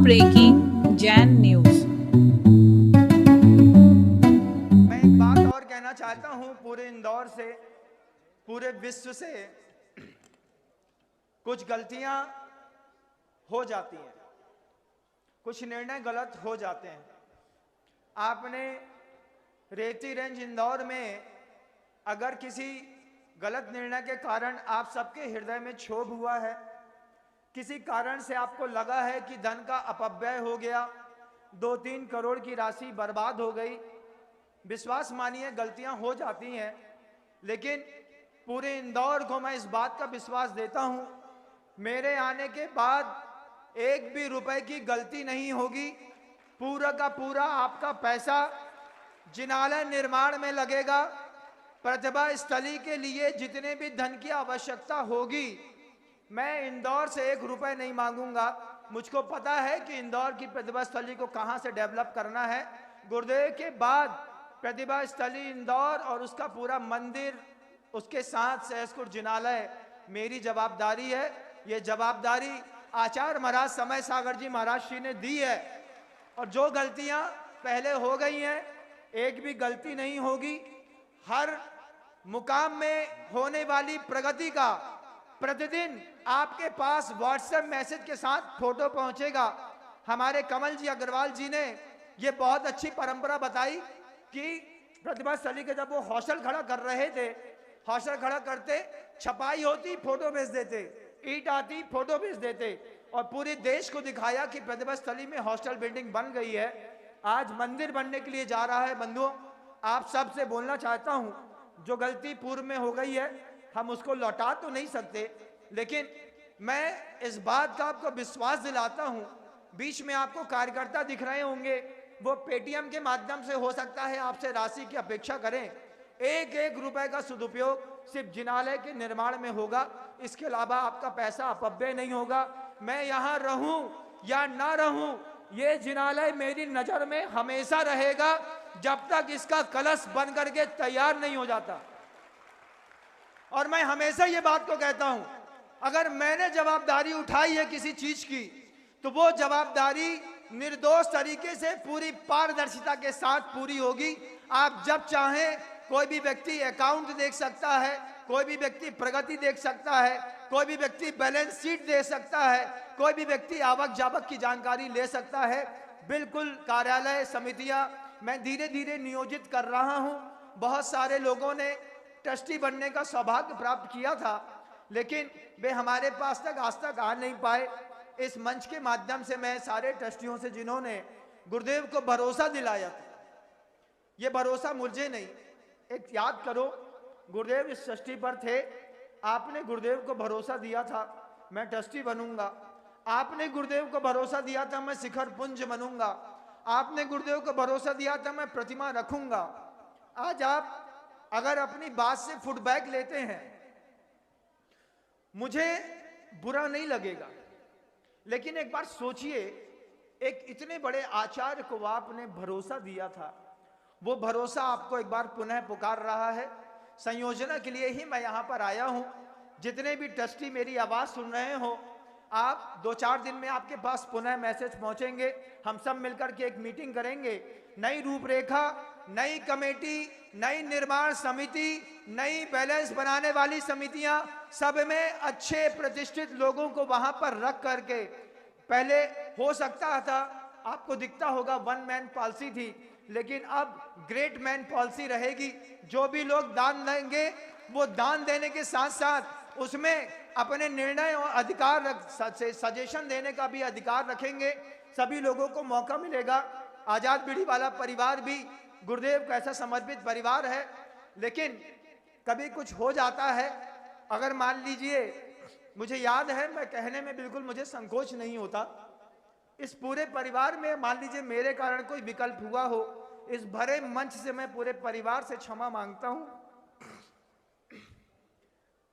Breaking Jain news. मैं एक बात और कहना चाहता हूं, पूरे इंदौर से, पूरे विश्व से कुछ गलतियां हो जाती हैं, कुछ निर्णय गलत हो जाते हैं। आपने रेती रेंज इंदौर में अगर किसी गलत निर्णय के कारण आप सबके हृदय में क्षोभ हुआ है, किसी कारण से आपको लगा है कि धन का अपव्यय हो गया, 2-3 करोड़ की राशि बर्बाद हो गई, विश्वास मानिए गलतियां हो जाती हैं, लेकिन पूरे इंदौर को मैं इस बात का विश्वास देता हूं, मेरे आने के बाद एक भी रुपए की गलती नहीं होगी। पूरा का पूरा आपका पैसा जिनालय निर्माण में लगेगा। प्रतिभा स्थली के लिए जितने भी धन की आवश्यकता होगी, मैं इंदौर से 1 रुपए नहीं मांगूंगा। मुझको पता है कि इंदौर की प्रतिभा स्थली को कहां से डेवलप करना है। गुरुदेव के बाद प्रतिभा स्थली इंदौर और उसका पूरा मंदिर, उसके साथ सहसपुर जिनालय मेरी जवाबदारी है। ये जवाबदारी आचार्य महाराज समय सागर जी महाराज श्री ने दी है, और जो गलतियां पहले हो गई हैं, एक भी गलती नहीं होगी। हर मुकाम में होने वाली प्रगति का प्रतिदिन आपके पास व्हाट्सएप मैसेज के साथ फोटो पहुंचेगा। हमारे कमल जी अग्रवाल जी ने ये बहुत अच्छी परंपरा बताई कि प्रतिभा स्थली के जब वो हौसल खड़ा कर रहे थे, हौसल खड़ा करते, छपाई होती, फोटो भेज देते, ईंट आती, फोटो भेज देते, और पूरे देश को दिखाया कि प्रतिभा स्थली में हॉस्टल बिल्डिंग बन गई है। आज मंदिर बनने के लिए जा रहा है। बंधुओं, आप सबसे बोलना चाहता हूं, जो गलती पूर्व में हो गई है हम उसको लौटा तो नहीं सकते, लेकिन मैं इस बात का आपको विश्वास दिलाता हूं, बीच में आपको कार्यकर्ता दिख रहे होंगे, वो पेटीएम के माध्यम से हो सकता है आपसे राशि की अपेक्षा करें। एक एक रुपए का सदुपयोग सिर्फ जिनालय के निर्माण में होगा, इसके अलावा आपका पैसा अपव्यय नहीं होगा। मैं यहां रहूं या ना रहूं, ये जिनालय मेरी नजर में हमेशा रहेगा जब तक इसका कलश बन करके तैयार नहीं हो जाता। और मैं हमेशा ये बात को कहता हूं, अगर मैंने जवाबदारी उठाई है किसी चीज की, तो वो जवाबदारी निर्दोष तरीके से पूरी पारदर्शिता के साथ पूरी होगी। आप जब चाहें कोई भी व्यक्ति अकाउंट देख सकता है, कोई भी व्यक्ति प्रगति देख सकता है, कोई भी व्यक्ति बैलेंस शीट दे सकता है, कोई भी व्यक्ति आवक जावक की जानकारी ले सकता है। बिल्कुल कार्यालय समितियां मैं धीरे धीरे नियोजित कर रहा हूं। बहुत सारे लोगों ने ट्रस्टी बनने का सौभाग्य प्राप्त किया था, लेकिन वे हमारे पास तक आज तक आ नहीं पाए। इस मंच के माध्यम से मैं सारे ट्रस्टियों से, जिन्होंने गुरुदेव को भरोसा दिलाया था, ये भरोसा मुझे नहीं, एक याद करो, गुरुदेव इस ट्रस्टी पर थे, आपने गुरुदेव को भरोसा दिया था मैं ट्रस्टी बनूंगा, आपने गुरुदेव को भरोसा दिया था मैं शिखर पुंज बनूंगा, आपने गुरुदेव को भरोसा दिया था मैं प्रतिमा रखूंगा। आज आप अगर अपनी बात से फीडबैक लेते हैं, मुझे बुरा नहीं लगेगा, लेकिन एक बार सोचिए, एक इतने बड़े आचार्य को आपने भरोसा दिया था, वो भरोसा आपको एक बार पुनः पुकार रहा है। संयोजना के लिए ही मैं यहां पर आया हूं। जितने भी ट्रस्टी मेरी आवाज सुन रहे हो, आप 2-4 दिन में आपके पास पुनः मैसेज पहुंचेंगे, हम सब मिलकर के एक मीटिंग करेंगे। नई रूपरेखा, नई कमेटी, नई निर्माण समिति, नई बैलेंस बनाने वाली समितियां, सब में अच्छे प्रतिष्ठित लोगों को वहां पर रख करके, पहले हो सकता था आपको दिखता होगा वन मैन पॉलिसी थी, लेकिन अब ग्रेट मैन पॉलिसी रहेगी। जो भी लोग दान देंगे, वो दान देने के साथ साथ उसमें अपने निर्णय और अधिकार सजेशन देने का भी अधिकार रखेंगे। सभी लोगों को मौका मिलेगा। आजाद पीढ़ी वाला परिवार भी गुरुदेव का ऐसा समर्पित परिवार है, लेकिन कभी कुछ हो जाता है, अगर मान लीजिए, मुझे याद है, मैं कहने में बिल्कुल मुझे संकोच नहीं होता, इस पूरे परिवार में मान लीजिए मेरे कारण कोई विकल्प हुआ हो, इस भरे मंच से मैं पूरे परिवार से क्षमा मांगता हूं।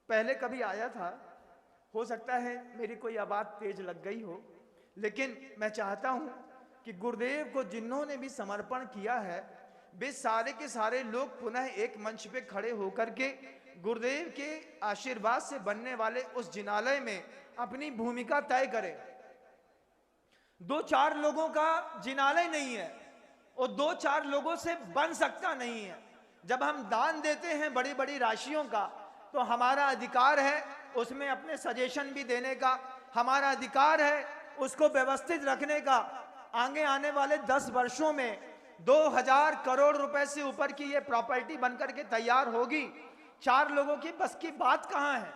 पहले कभी आया था, हो सकता है मेरी कोई आवाज तेज लग गई हो, लेकिन मैं चाहता हूं कि गुरुदेव को जिन्होंने भी समर्पण किया है, वे सारे के सारे लोग पुनः एक मंच पे खड़े होकर के गुरुदेव के आशीर्वाद से बनने वाले उस जिनालय में अपनी भूमिका तय करें। दो चार लोगों का जिनालय नहीं है, वो दो चार लोगों से बन सकता नहीं है। जब हम दान देते हैं बड़ी बड़ी राशियों का, तो हमारा अधिकार है उसमें अपने सजेशन भी देने का, हमारा अधिकार है उसको व्यवस्थित रखने का। आगे आने वाले 10 वर्षों में 2000 करोड़ रुपए से ऊपर की ये प्रॉपर्टी बनकर के तैयार होगी। 4 लोगों की बस की बात कहाँ है।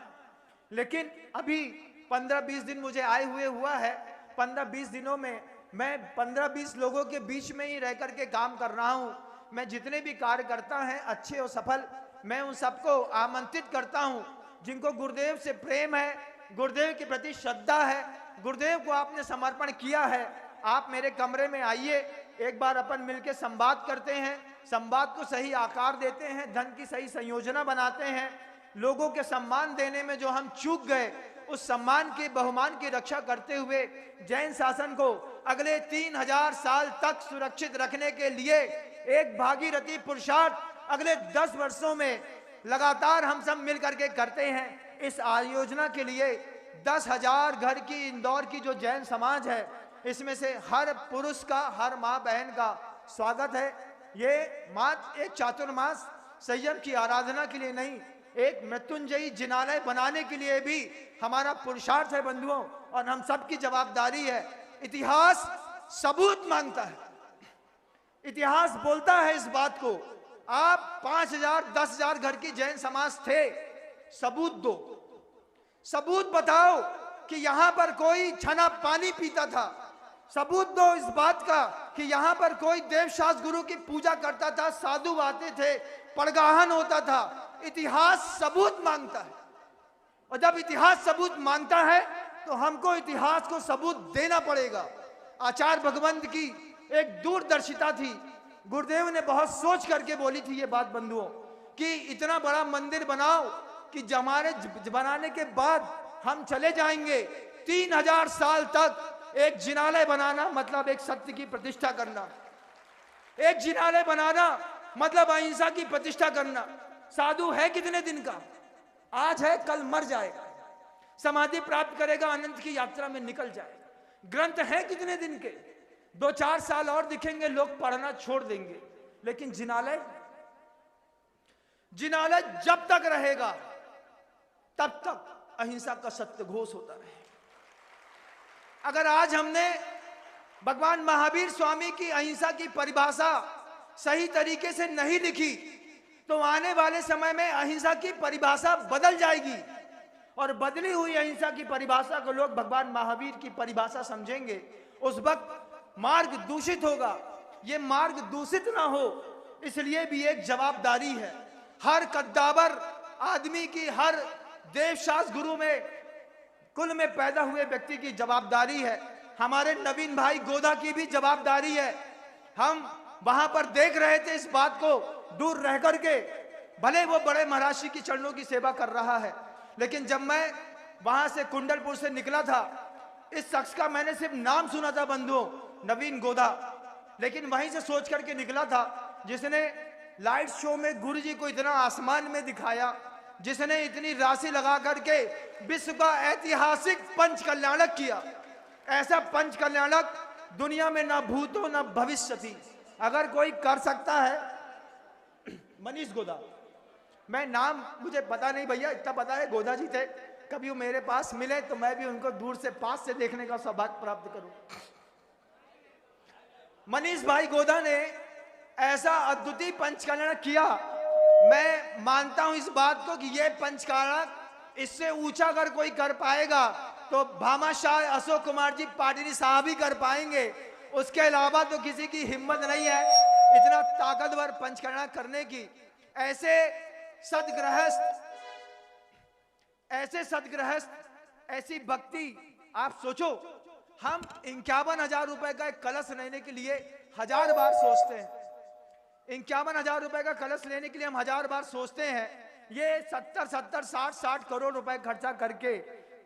लेकिन अभी 15-20 दिन मुझे आए हुए हुआ है। 15-20 दिनों में मैं 15-20 लोगों के बीच में ही रह करके काम कर रहा हूं। मैं जितने भी कार्यकर्ता हैं अच्छे और सफल, मैं उन सबको आमंत्रित करता हूं जिनको गुरुदेव से प्रेम है, गुरुदेव के प्रति श्रद्धा है, गुरुदेव को आपने समर्पण किया है। आप मेरे कमरे में आइए, एक बार अपन मिलकर संवाद करते हैं, संवाद को सही आकार देते हैं, धन की सही संयोजना बनाते हैं। लोगों के सम्मान देने में जो हम चूक गए, उस सम्मान के बहुमान की रक्षा करते हुए जैन शासन को अगले 3000 साल तक सुरक्षित रखने के लिए एक भागीरथी पुरुषार्थ अगले 10 वर्षों में लगातार हम सब मिल करके करते हैं। इस आयोजना के लिए 10,000 घर की इंदौर की जो जैन समाज है, इसमें से हर पुरुष का, हर माँ बहन का स्वागत है। ये मात्र एक चातुर्मास संयम की आराधना के लिए नहीं, एक मृत्युंजयी जिनालय बनाने के लिए भी हमारा पुरुषार्थ है बंधुओं, और हम सबकी जवाबदारी है। इतिहास सबूत मांगता है, इतिहास बोलता है इस बात को। आप 5000 10,000 घर की जैन समाज थे, सबूत दो, सबूत बताओ कि यहां पर कोई छना पानी पीता था, सबूत दो इस बात का कि यहां पर कोई देवशास्त्र गुरु की पूजा करता था, साधु आते थे, पड़गाहन होता था। इतिहास सबूत मांगता है, और जब इतिहास सबूत मांगता है तो हमको इतिहास को सबूत देना पड़ेगा। आचार्य भगवंत की एक दूरदर्शिता थी, गुरुदेव ने बहुत सोच करके बोली थी ये बात बंधुओं, कि इतना बड़ा मंदिर बनाओ कि हमारे बनाने के बाद हम चले जाएंगे। 3000 साल तक एक जिनालय बनाना मतलब एक सत्य की प्रतिष्ठा करना, एक जिनालय बनाना मतलब अहिंसा की प्रतिष्ठा करना। साधु है कितने दिन का, आज है कल मर जाएगा, समाधि प्राप्त करेगा, अनंत की यात्रा में निकल जाएगा। ग्रंथ है कितने दिन के, 2-4 साल और दिखेंगे, लोग पढ़ना छोड़ देंगे। लेकिन जिनालय, जिनालय जब तक रहेगा तब तक अहिंसा का सत्य घोष होता रहे। अगर आज हमने भगवान महावीर स्वामी की अहिंसा की परिभाषा सही तरीके से नहीं लिखी, तो आने वाले समय में अहिंसा की परिभाषा बदल जाएगी, और बदली हुई अहिंसा की परिभाषा को लोग भगवान महावीर की परिभाषा समझेंगे। उस वक्त मार्ग दूषित होगा। ये मार्ग दूषित ना हो, इसलिए भी एक जवाबदारी है हर कद्दावर आदमी की, हर देवशास्त्र गुरु में कुल में पैदा हुए व्यक्ति की जवाबदारी है। हमारे नवीन भाई गोदा की भी जवाबदारी है। हम वहां पर देख रहे थे इस बात को दूर रह करके, भले वो बड़े महर्षि की चरणों की सेवा कर रहा है, लेकिन जब मैं वहां से कुंडलपुर से निकला था, इस शख्स का मैंने सिर्फ नाम सुना था बंधुओं, नवीन गोदा, लेकिन वहीं से सोच करके निकला था जिसने लाइट शो में गुरु जी को इतना आसमान में दिखाया, जिसने इतनी राशि लगा करके विश्व का ऐतिहासिक पंच कल्याणक किया। ऐसा पंच कल्याणक दुनिया में ना भूतो ना भविष्य थी। अगर कोई कर सकता है, मनीष गोदा, मैं नाम मुझे पता नहीं भैया, इतना पता है गोदा जी थे। कभी वो मेरे पास मिले तो मैं भी उनको दूर से पास से देखने का सौभाग्य प्राप्त करूं। मनीष भाई गोदा ने ऐसा अद्वितीय पंचकरण किया। मैं मानता हूं इस बात को कि यह पंचकरण, इससे ऊंचा अगर कोई कर पाएगा तो भामाशाह अशोक कुमार जी पाटिल साहब ही कर पाएंगे। उसके अलावा तो किसी की हिम्मत नहीं है इतना ताकतवर पंचकरण करने की। ऐसे सदगृहस्थ, ऐसी भक्ति, आप सोचो, हम 51,000 रुपए का एक कलश लेने के लिए 1000 बार सोचते हैं। 51,000 रुपए का कलश लेने के लिए हम 1000 बार सोचते हैं। ये 70, 60 करोड़ रुपए खर्चा करके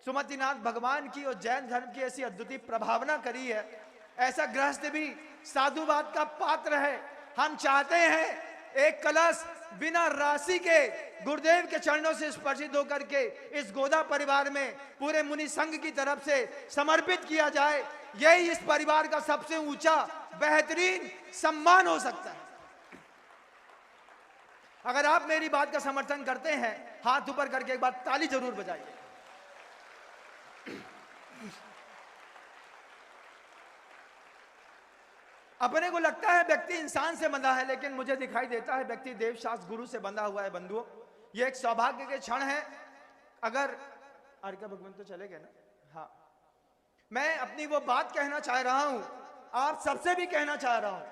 सुमतिनाथ भगवान की और जैन धर्म की ऐसी अद्वितीय प्रभावना करी है। ऐसा गृहस्थ भी साधुवाद का पात्र है। हम चाहते हैं एक कलश बिना राशि के गुरुदेव के चरणों से स्पर्शित होकर के इस गोदा परिवार में पूरे मुनि संघ की तरफ से समर्पित किया जाए। यही इस परिवार का सबसे ऊंचा बेहतरीन सम्मान हो सकता है। अगर आप मेरी बात का समर्थन करते हैं, हाथ ऊपर करके एक बार ताली जरूर बजाइए। अपने को लगता है व्यक्ति इंसान से बंधा है, लेकिन मुझे दिखाई देता है व्यक्ति देवशास्त्र गुरु से बंधा हुआ है। बंधुओं, यह एक सौभाग्य के क्षण है। अगर अर्का भगवान तो चले गए ना, हाँ, मैं अपनी वो बात कहना चाह रहा हूं, आप सबसे भी कहना चाह रहा हूं,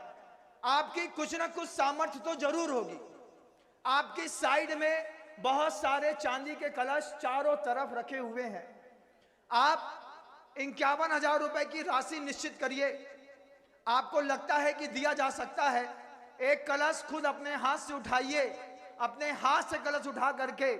आपकी कुछ ना कुछ सामर्थ्य तो जरूर होगी। आपकी साइड में बहुत सारे चांदी के कलश चारों तरफ रखे हुए हैं। आप 51,000 रुपए की राशि निश्चित करिए। आपको लगता है कि दिया जा सकता है, एक कलश खुद अपने हाथ से उठाइए। अपने हाथ से कलश उठा करके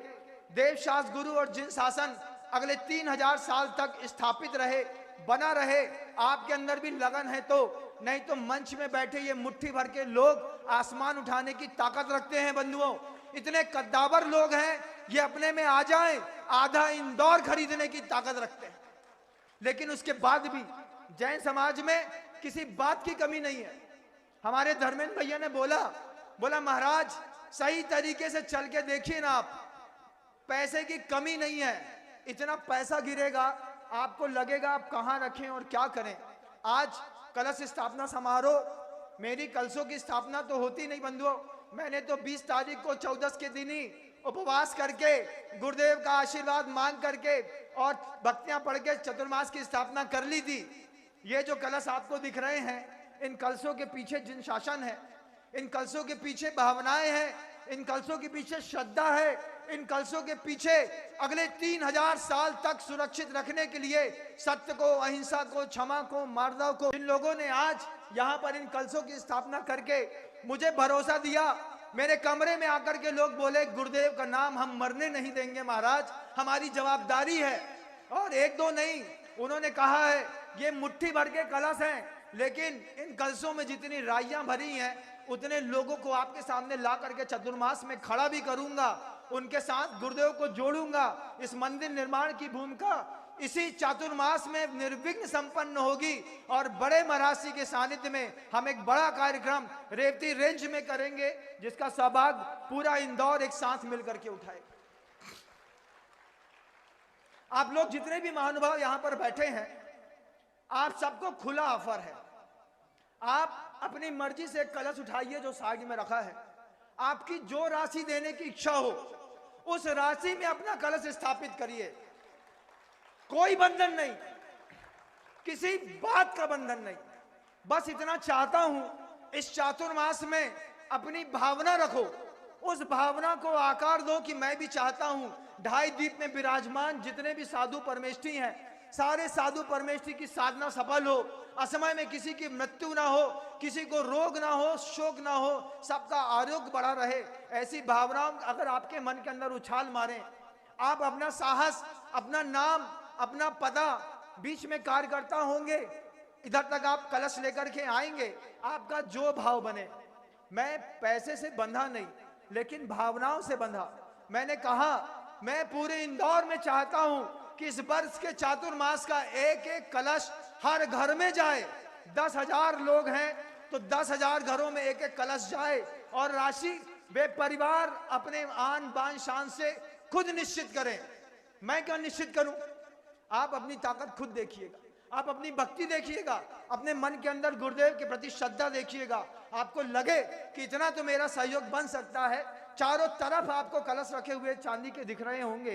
देवशास्त्र गुरु और जिन शासन अगले 3000 साल तक स्थापित रहे, बना रहे, आपके अंदर भी लगन है तो, नहीं तो मंच में बैठे ये मुट्ठी भर के लोग आसमान उठाने की ताकत रखते हैं। बंधुओं, इतने कद्दावर लोग हैं, ये अपने में आ जाएं, आधा इंदौर खरीदने की ताकत रखते हैं। लेकिन उसके बाद भी जैन समाज में किसी बात की कमी नहीं है। हमारे धर्मेंद्र भैया ने बोला महाराज सही तरीके से चल के देखिए ना, आप पैसे की कमी नहीं है। इतना पैसा गिरेगा, आपको लगेगा आप कहां रखें और क्या करें। आज कलश स्थापना समारोह, मेरी कलशों की स्थापना तो होती नहीं बंधुओं। मैंने तो 20 तारीख को 14 के दिन ही उपवास करके गुरुदेव का आशीर्वाद मांग करके और भक्तियां पढ़ के चतुर्मास की स्थापना कर ली थी। ये जो कलश आपको दिख रहे हैं, इन कलशों के पीछे जिन शासन है, इन कलशों के पीछे भावनाएं हैं, इन कलशों के पीछे श्रद्धा है, इन कलशों के पीछे अगले 3000 साल तक सुरक्षित रखने के लिए सत्य को, अहिंसा को, क्षमा को, मर्यादा को, जिन लोगों ने आज यहाँ पर इन कलशों की स्थापना करके मुझे भरोसा दिया। मेरे कमरे में आकर के लोग बोले गुरुदेव का नाम हम मरने नहीं देंगे महाराज, हमारी जवाबदारी है। और एक दो नहीं, उन्होंने कहा है ये मुट्ठी भर के कलश हैं, लेकिन इन कलशों में जितनी राइयां भरी हैं उतने लोगों को आपके सामने ला करके चतुर्मास में खड़ा भी करूंगा, उनके साथ गुरुदेव को जोड़ूंगा। इस मंदिर निर्माण की भूमिका इसी चातुर्मास में निर्विघ्न संपन्न होगी और बड़े महाराज के सानिध्य में हम एक बड़ा कार्यक्रम रेवती रेंज में करेंगे, जिसका सौभाग्य पूरा इंदौर एक साथ मिलकर के उठाएगा। आप लोग जितने भी महानुभाव यहां पर बैठे हैं, आप सबको खुला ऑफर है। आप अपनी मर्जी से कलश उठाइए जो साइड में रखा है। आपकी जो राशि देने की इच्छा हो उस राशि में अपना कलश स्थापित करिए। कोई बंधन नहीं, किसी बात का बंधन नहीं। बस इतना चाहता हूं, इस चातुर्मास में अपनी भावना रखो, उस भावना को आकार दो कि मैं भी चाहता हूं 2.5 दीप में विराजमान जितने भी साधु परमेष्ठी हैं, सारे साधु परमेष्ठी की साधना सफल हो, असमय में किसी की मृत्यु ना हो, किसी को रोग ना हो, शोक ना हो, सबका आरोग्य बढ़ा रहे। ऐसी भावनाओं अगर आपके मन के अंदर उछाल मारें, आप अपना साहस, अपना नाम, अपना पता, बीच में कार्यकर्ता होंगे, इधर तक आप कलश लेकर के आएंगे। आपका जो भाव बने, मैं पैसे से बंधा नहीं लेकिन भावनाओं से बंधा। मैंने कहा मैं पूरे इंदौर में चाहता हूं कि इस वर्ष के चातुर्मास का एक एक कलश हर घर में जाए। 10,000 लोग हैं तो 10,000 घरों में एक एक कलश जाए और राशि वे परिवार अपने आन बान शान से खुद निश्चित करें। मैं क्या निश्चित करूं? आप अपनी ताकत खुद देखिएगा, आप अपनी भक्ति देखिएगा, अपने मन के अंदर गुरुदेव के प्रति श्रद्धा देखिएगा। आपको लगे कि इतना तो मेरा सहयोग बन सकता है। चारों तरफ आपको कलश रखे हुए चांदी के दिख रहे होंगे,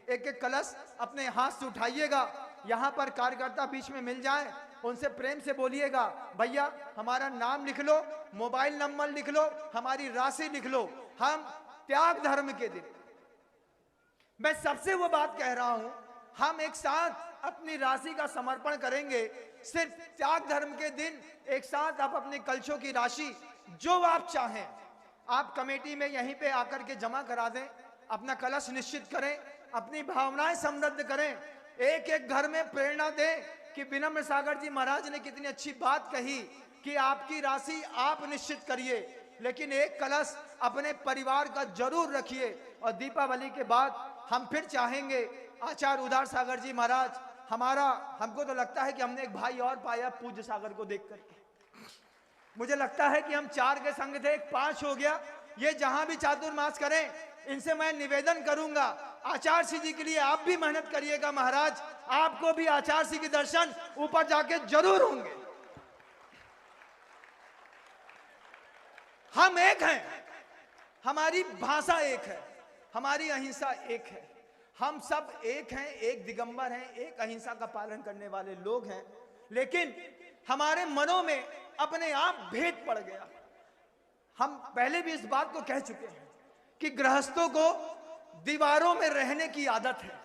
एक एक कलश अपने हाथ से उठाइएगा। यहाँ पर कार्यकर्ता बीच में मिल जाएं, उनसे प्रेम से बोलिएगा भैया हमारा नाम लिख लो, मोबाइल नंबर लिख लो, हमारी राशि लिख लो। हम त्याग धर्म के दिन, मैं सबसे वो बात कह रहा हूं, हम एक साथ अपनी राशि का समर्पण करेंगे। सिर्फ त्याग धर्म के दिन एक साथ आप अपने कलशों की राशि जो आप चाहें, आप कमेटी में यहीं पे आकर के जमा करा दें, अपना कलश निश्चित करें, अपनी भावनाएं समृद्ध करें। एक एक घर में प्रेरणा दें कि विनम्र सागर जी महाराज ने कितनी अच्छी बात कही कि आपकी राशि आप निश्चित करिए, लेकिन एक कलश अपने परिवार का जरूर रखिए। और दीपावली के बाद हम फिर चाहेंगे आचार्य उदार सागर जी महाराज हमको तो लगता है कि हमने एक भाई और पाया पूज्य सागर को देख करके। मुझे लगता है कि हम 4 के संग थे, 5 हो गया। ये जहां भी चातुर्मास करें, इनसे मैं निवेदन करूंगा, आचार्य जी के लिए आप भी मेहनत करिएगा महाराज, आपको भी आचार्य के दर्शन ऊपर जाके जरूर होंगे। हम एक हैं, हमारी भाषा एक है, हमारी अहिंसा एक है, हम सब एक हैं, एक दिगंबर हैं, एक अहिंसा का पालन करने वाले लोग हैं। लेकिन हमारे मनों में अपने आप भेद पड़ गया। हम पहले भी इस बात को कह चुके हैं कि गृहस्थों को दीवारों में रहने की आदत है,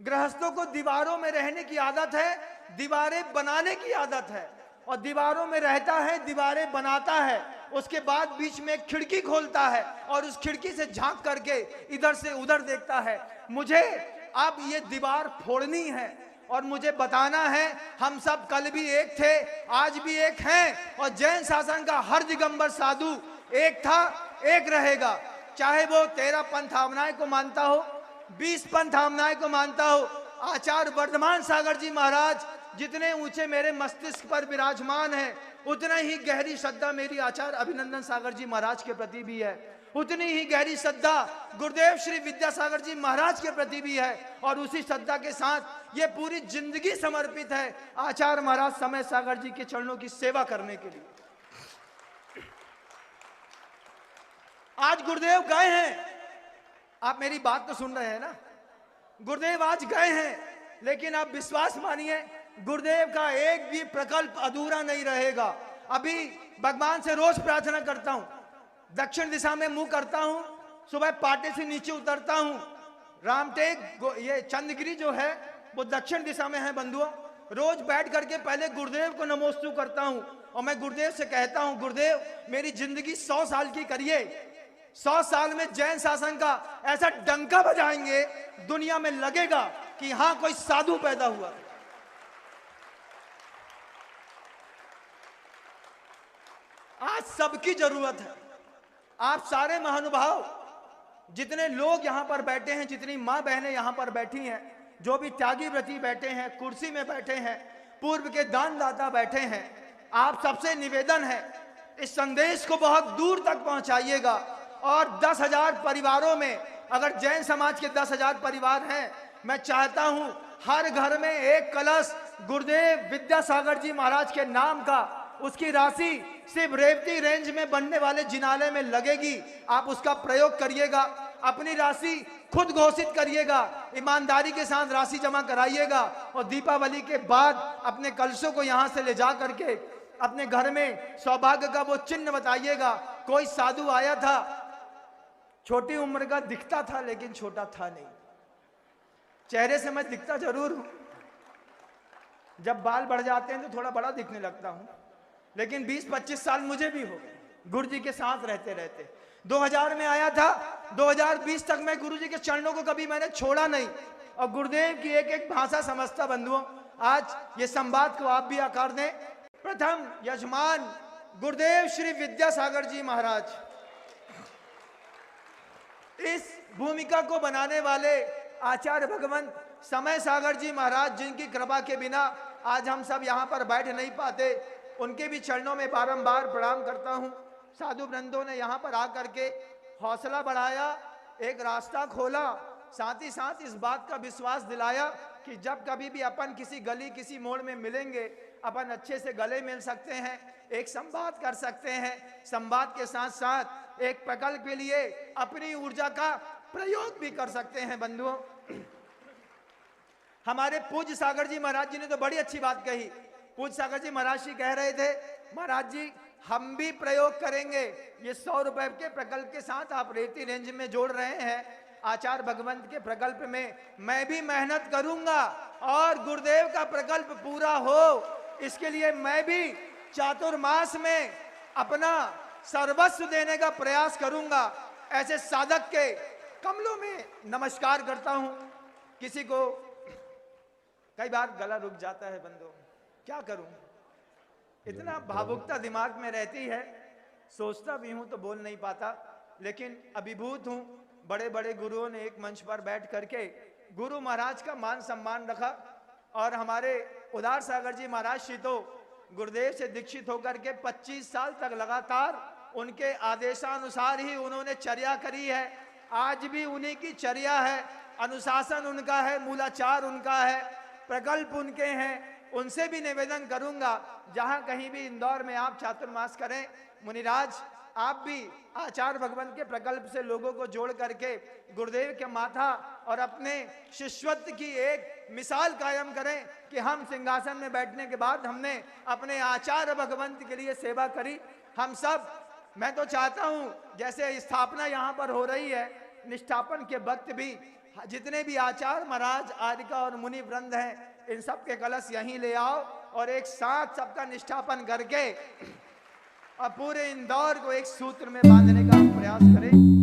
गृहस्थों को दीवारों में रहने की आदत है, दीवारें बनाने की आदत है, और दीवारों में रहता है, दीवारें बनाता है, उसके बाद बीच में एक खिड़की खोलता है और उस खिड़की से झांक करके इधर से उधर देखता है। मुझे अब ये दीवार फोड़नी है और मुझे बताना है हम सब कल भी एक थे, आज भी एक हैं, और जैन शासन का हर दिगंबर साधु एक था, एक रहेगा। चाहे वो 13 पंथ आवनाएं को मानता हो, 20 पंथ आवनाएं को मानता हो। आचार्य वर्धमान सागर जी महाराज जितने ऊंचे मेरे मस्तिष्क पर विराजमान है, उतना ही गहरी श्रद्धा मेरी आचार्य अभिनंदन सागर जी महाराज के प्रति भी है, उतनी ही गहरी श्रद्धा गुरुदेव श्री विद्यासागर जी महाराज के प्रति भी है। और उसी श्रद्धा के साथ ये पूरी जिंदगी समर्पित है आचार्य महाराज समय सागर जी के चरणों की सेवा करने के लिए। आज गुरुदेव गए हैं, आप मेरी बात तो सुन रहे हैं ना, गुरुदेव आज गए हैं, लेकिन आप विश्वास मानिए गुरुदेव का एक भी प्रकल्प अधूरा नहीं रहेगा। अभी भगवान से रोज प्रार्थना करता हूं, दक्षिण दिशा में मुंह करता हूं, सुबह पाटे से नीचे उतरता हूं, रामटेक ये चंद्रगिरी जो है वो दक्षिण दिशा में है बंधुओं। रोज बैठ करके पहले गुरुदेव को नमोस्तु करता हूं और मैं गुरुदेव से कहता हूं, गुरुदेव मेरी जिंदगी 100 साल की करिए, 100 साल में जैन शासन का ऐसा डंका बजाएंगे, दुनिया में लगेगा कि यहां कोई साधु पैदा हुआ। आज सबकी जरूरत है, आप सारे महानुभाव जितने लोग यहां पर बैठे हैं, जितनी मां बहनें यहां पर बैठी हैं, जो भी त्यागी व्रती बैठे हैं, कुर्सी में बैठे हैं, पूर्व के दानदाता बैठे हैं, आप सबसे निवेदन है इस संदेश को बहुत दूर तक पहुंचाइएगा। और 10,000 परिवारों में, अगर जैन समाज के 10,000 परिवार हैं, मैं चाहता हूं हर घर में एक कलश गुरुदेव विद्यासागर जी महाराज के नाम का, उसकी राशि सिर्फ रेवती रेंज में बनने वाले जिनालय में लगेगी, आप उसका प्रयोग करिएगा। अपनी राशि खुद घोषित करिएगा, ईमानदारी के साथ राशि जमा कराइएगा और दीपावली के बाद अपने कलशों को यहां से ले जा करके अपने घर में सौभाग्य का वो चिन्ह बताइएगा। कोई साधु आया था, छोटी उम्र का दिखता था लेकिन छोटा था नहीं, चेहरे से मैं दिखता जरूर हूं, जब बाल बढ़ जाते हैं तो थोड़ा बड़ा दिखने लगता हूं, लेकिन 20-25 साल मुझे भी हो गए गुरु जी के साथ रहते रहते। 2000 में आया था, 2020 तक मैं गुरु जी के चरणों को कभी मैंने छोड़ा नहीं और गुरुदेव की एक एक भाषा समझता। बंधुओं, आज ये संवाद को आप भी आकार दें। प्रथम यजमान गुरुदेव श्री विद्यासागर जी महाराज, इस भूमिका को बनाने वाले आचार्य भगवंत समय सागर जी महाराज, जिनकी कृपा के बिना आज हम सब यहाँ पर बैठ नहीं पाते, उनके भी चरणों में बारंबार प्रणाम करता हूँ। साधु वृंदों ने यहाँ पर आकर के हौसला बढ़ाया, एक रास्ता खोला, साथ ही साथ इस बात का विश्वास दिलाया कि जब कभी भी अपन किसी गली किसी मोड़ में मिलेंगे, अपन अच्छे से गले मिल सकते हैं, एक संवाद कर सकते हैं, संवाद के साथ साथ एक प्रकल्प के लिए अपनी ऊर्जा का प्रयोग भी कर सकते हैं। बंधुओं, हमारे पूज्य सागर जी महाराज जी ने तो बड़ी अच्छी बात कही। पूज्य सागर जी महाराज जी कह रहे थे, महाराज जी हम भी प्रयोग करेंगे, ये 100 रुपए के प्रकल्प के साथ आप रेती रेंज में जोड़ रहे हैं, आचार्य भगवंत के प्रकल्प में मैं भी मेहनत करूंगा और गुरुदेव का प्रकल्प पूरा हो, इसके लिए मैं भी चातुर्मास में अपना सर्वस्व देने का प्रयास करूंगा। ऐसे साधक के कमलों में नमस्कार करता हूं। किसी को कई बार गला रुक जाता है बंधु, क्या करूं, इतना भावुकता दिमाग में रहती है, सोचता भी हूं तो बोल नहीं पाता, लेकिन अभिभूत हूं। बड़े बड़े गुरुओं ने एक मंच पर बैठ करके गुरु महाराज का मान सम्मान रखा, और हमारे उदार सागर जी महाराज श्री तो गुरुदेव से दीक्षित होकर के 25 साल तक लगातार उनके आदेशानुसार ही उन्होंने चर्या करी है। आज भी उन्हीं की चर्या है, अनुशासन उनका है, मूलाचार उनका है, प्रकल्प उनके हैं। उनसे भी निवेदन करूंगा, जहां कहीं भी इंदौर में आप चातुर्मास करें, मुनिराज आप भी आचार्य भगवंत के प्रकल्प से लोगों को जोड़ करके गुरुदेव के माथा और अपने शिष्यत्व की एक मिसाल कायम करें कि हम सिंहासन में बैठने के बाद हमने अपने आचार्य भगवंत के लिए सेवा करी। हम सब, मैं तो चाहता हूं जैसे स्थापना यहां पर हो रही है, निष्ठापन के वक्त भी जितने भी आचार्य महाराज आदिका और मुनि वृंद हैं, इन सब के कलश यहीं ले आओ और एक साथ सबका निष्ठापन करके और पूरे इंदौर को एक सूत्र में बांधने का प्रयास करें।